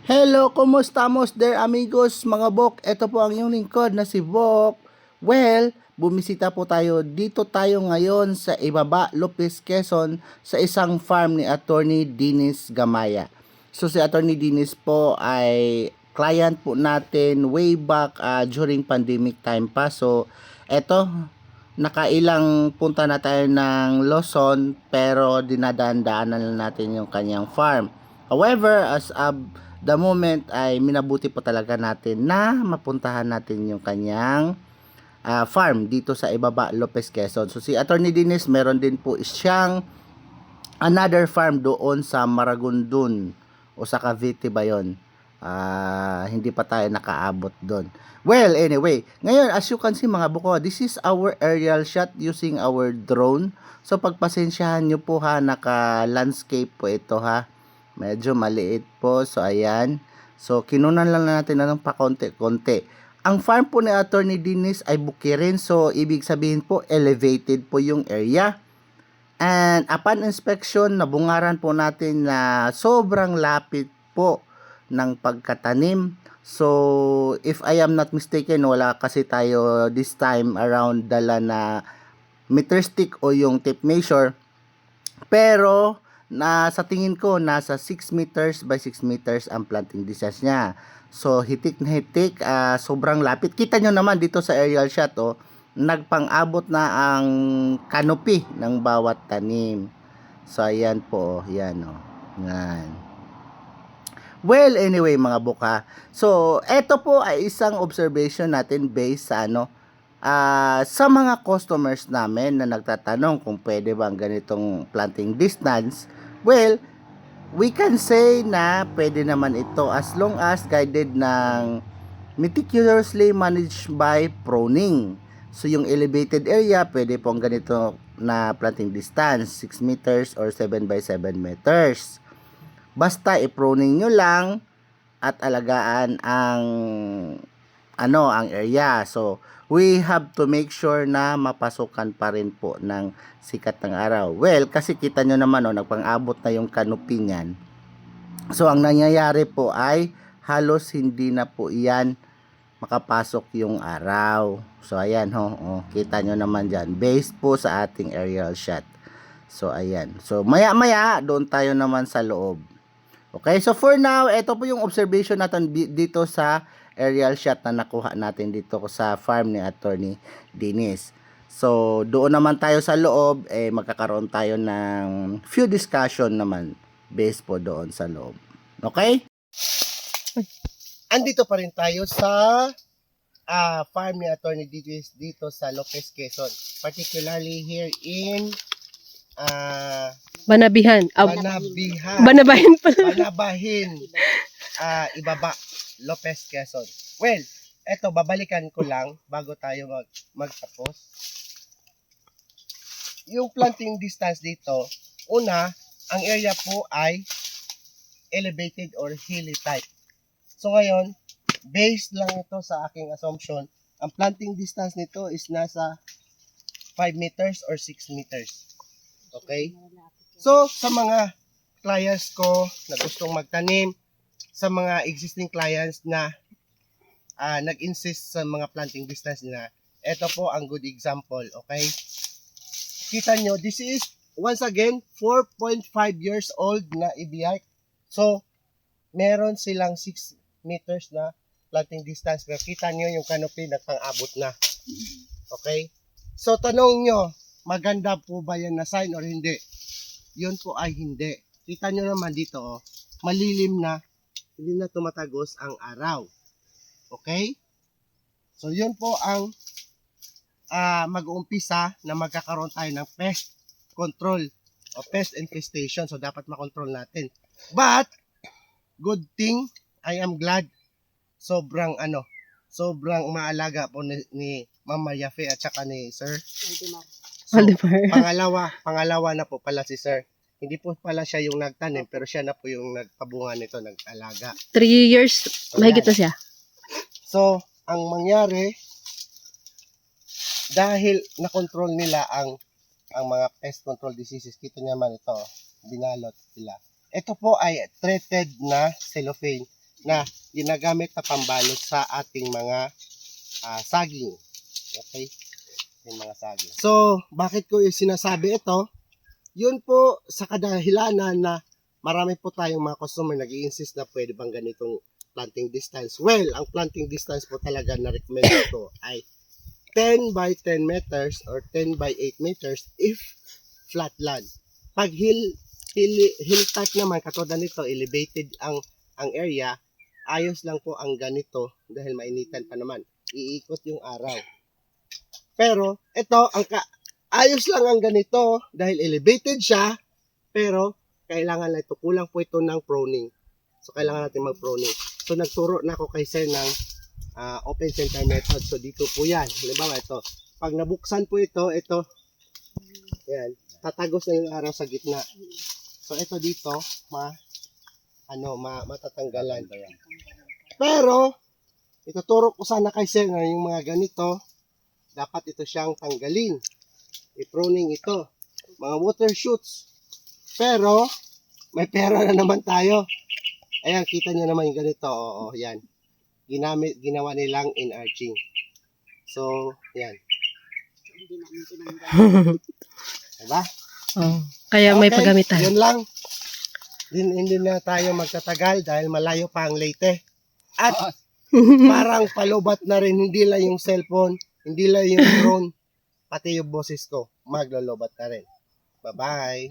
Hello, kumusta there amigos, mga Bok? Ito po ang inyong lingkod na si Bok. Well, bumisita po tayo. Dito tayo ngayon sa Ibaba, Lopez, Quezon sa isang farm ni Attorney Dinis Gamaya. So si Attorney Dinis po ay client po natin way back during pandemic time pa. So eto, nakailang punta na tayo ng Luzon pero dinadaan-daanan lang natin yung kanyang farm. However, as the moment ay minabuti po talaga natin na mapuntahan natin yung kanyang farm dito sa Ibaba, Lopez, Quezon. So si Attorney Dinis meron din po siyang another farm doon sa Maragondon o sa Cavite ba yun? Hindi pa tayo nakaabot doon. Well, anyway, ngayon as you can see mga buko, this is our aerial shot using our drone. So pagpasensyahan nyo po ha, naka-landscape po ito ha. Medyo maliit po. So, ayan. So, kinunan lang natin ng pakonti-konti. Ang farm po ni Attorney Dinis ay bukirin. So, ibig sabihin po, elevated po yung area. And upon inspection, nabungaran po natin na sobrang lapit po ng pagkatanim. So, if I am not mistaken, wala kasi tayo this time around dala na meter stick o yung tape measure. Pero, sa tingin ko, nasa 6 meters by 6 meters ang planting distance niya. So, hitik na hitik, sobrang lapit. Kita nyo naman dito sa aerial shot, nagpang-abot na ang canopy ng bawat tanim. So, ayan po, yan, yan. Well, anyway, mga buka. So, eto po ay isang observation natin based sa sa mga customers namin na nagtatanong kung pwede bang ganitong planting distance. Well, we can say na pwede naman ito as long as guided ng meticulously managed by pruning. So yung elevated area, pwede pong ganito na planting distance, 6 meters or 7 by 7 meters. Basta i-pruning nyo lang at alagaan ang area. So, we have to make sure na mapasukan pa rin po ng sikat ng araw. Well, kasi kita nyo naman, nagpang-abot na yung canopy niyan. So, ang nangyayari po ay halos hindi na po iyan makapasok yung araw. So, ayan kita nyo naman dyan. Based po sa ating aerial shot. So, ayan. So, maya-maya, doon tayo naman sa loob. Okay, so for now, ito po yung observation natin dito sa aerial shot na nakuha natin dito sa farm ni Attorney Dinis. So, doon naman tayo sa loob, magkakaroon tayo ng few discussion naman based po doon sa loob. Okay? Andito pa rin tayo sa farm ni Attorney Dinis dito sa Lopez, Quezon. Particularly here in Banabihan. Banabahin pala. Banabahin. Ibaba. Lopez, Quezon. Well, eto, babalikan ko lang bago tayo magtapos. Yung planting distance dito, una, ang area po ay elevated or hilly type. So ngayon, based lang ito sa aking assumption, ang planting distance nito is nasa 5 meters or 6 meters. Okay? So, sa mga clients ko na gustong magtanim, sa mga existing clients na nag-insist sa mga planting distance nila, ito po ang good example, okay? Kita nyo, this is, once again, 4.5 years old na ibiyay. So, meron silang 6 meters na planting distance. Pero kita nyo yung canopy, nagpang-abot na. Okay? So, tanong nyo, maganda po ba yan na sign or hindi? Yun po ay hindi. Kita nyo naman dito, malilim na, hindi na tumatagos ang araw. Okay? So, yun po ang mag-uumpisa na magkakaroon tayo ng pest control o pest infestation. So, dapat makontrol natin. But, good thing, I am glad, sobrang maalaga po ni Mama Yafe at saka ni Sir. So, pangalawa na po pala si Sir. Hindi po pala siya yung nagtanim, pero siya na po yung nagpabunga nito, nag-alaga. 3 years, So, mahigit na siya. So, ang mangyari, dahil na-control nila ang mga pest control diseases, kita naman ito, binalot sila. Ito po ay treated na cellophane na ginagamit na pambalot sa ating mga saging. Okay? Yung mga saging. So, bakit ko yung sinasabi ito? Yun po sa kadahilanan na marami po tayong mga customer nag-i-insist na pwede bang ganitong planting distance. Well, ang planting distance po talaga na recommend ko ay 10 by 10 meters or 10 by 8 meters if flat land. Pag hill type naman, katulad nito, elevated ang area, ayos lang po ang ganito dahil mainitan pa naman. Iikot yung araw. Pero, ito, ayos lang ang ganito dahil elevated siya, pero kailangan na ito, kulang po ito ng pruning. So, kailangan natin mag-pruning. So, nagturo na ako kay Sir ng open center method. So, dito po yan. Halimbawa, ito. Pag nabuksan po ito, yan, tatagos na yung araw sa gitna. So, ito dito, matatanggalan. Pero, ituturo ko sana kay Sir na yung mga ganito, dapat ito siyang tanggalin. I-pruning ito. Mga water shoots. Pero, may pera na naman tayo. Ayan, kita nyo naman yung ganito. Oo, yan. Ginawa nilang in-arching. So, yan. Diba? Oh, kaya may paggamitan. Yun lang. Hindi na tayo magtatagal dahil malayo pa ang Leyte. At parang palubat na rin, hindi lang yung cellphone, hindi lang yung drone, pati yung boses ko, maglolobat na rin. Bye-bye.